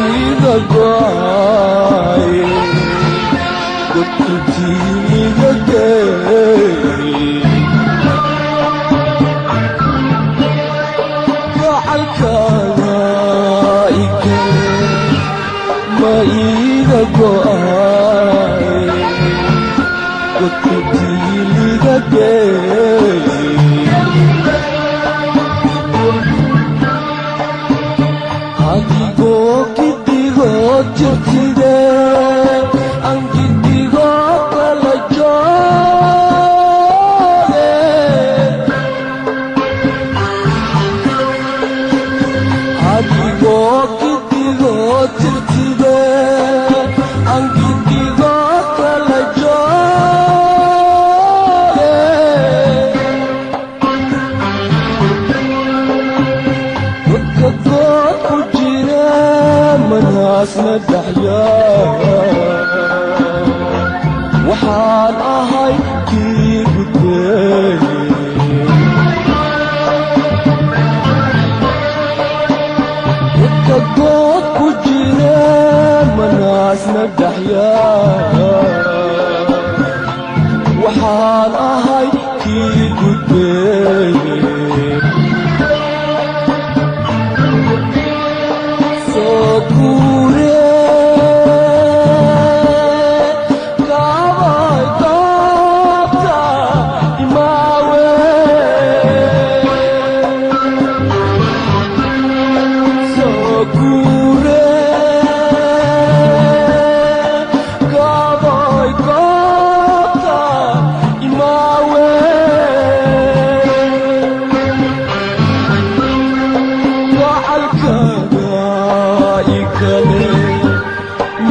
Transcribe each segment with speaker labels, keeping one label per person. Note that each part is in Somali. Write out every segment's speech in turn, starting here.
Speaker 1: iga go'ay godkii iga geey gacalkaaga igale ma iga go'ay godkii iga geey jirtide aan gidigo kala jooge adigoo gidigo jirtide aan gidigo kala jooge dadka dood ku jira manaasna waxaan ahay kii gudbeeyey dadka dood ku jira manaasna dhaxyaa waxaan ahay kii gudbeeyey soo guure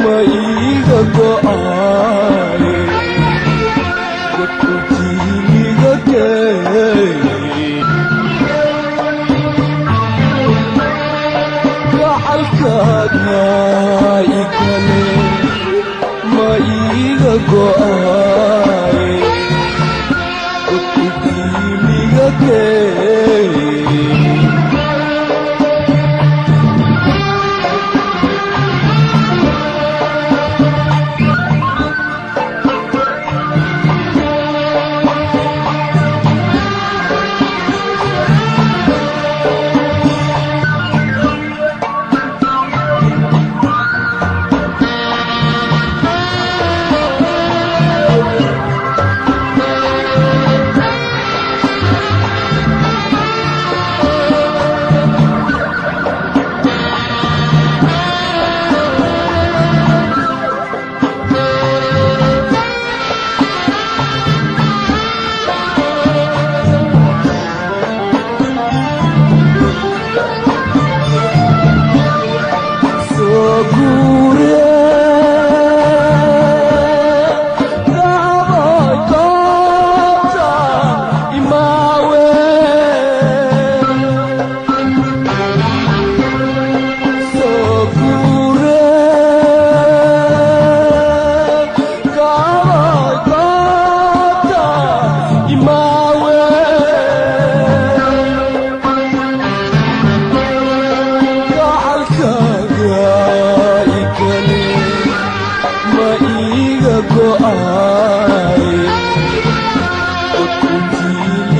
Speaker 1: ma iga go'ay godkii iga geey gacalkaaga igale ma iga go'ay godkii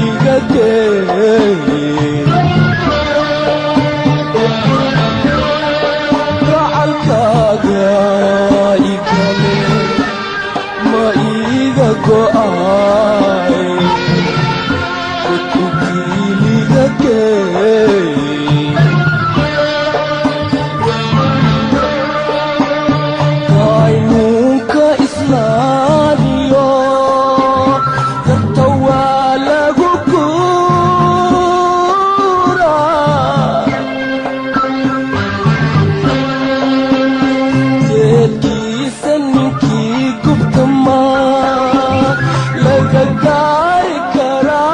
Speaker 1: iga geey gacalkaaga igale ma iga go'ay godkii iga geey qaynuunka islaamiyo dadka waa lagu guuraa jeedkiisa ninkii gubta maa laga gaari karaaye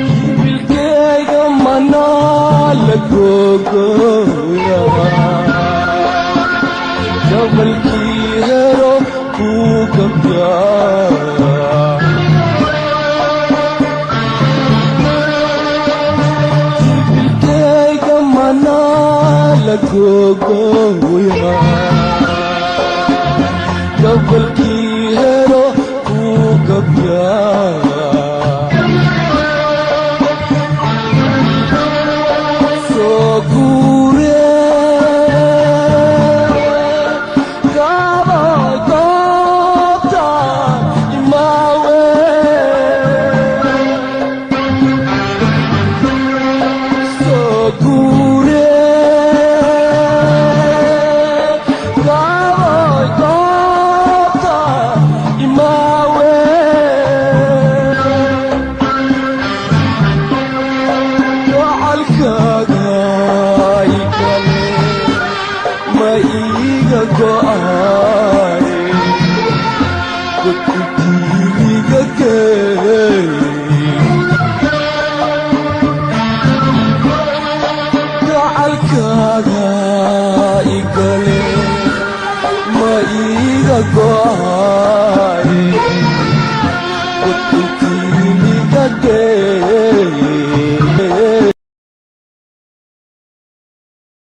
Speaker 1: hibilkeyga manaa la gogoya jabalkii hero kuu gabyaa googoya gobolkii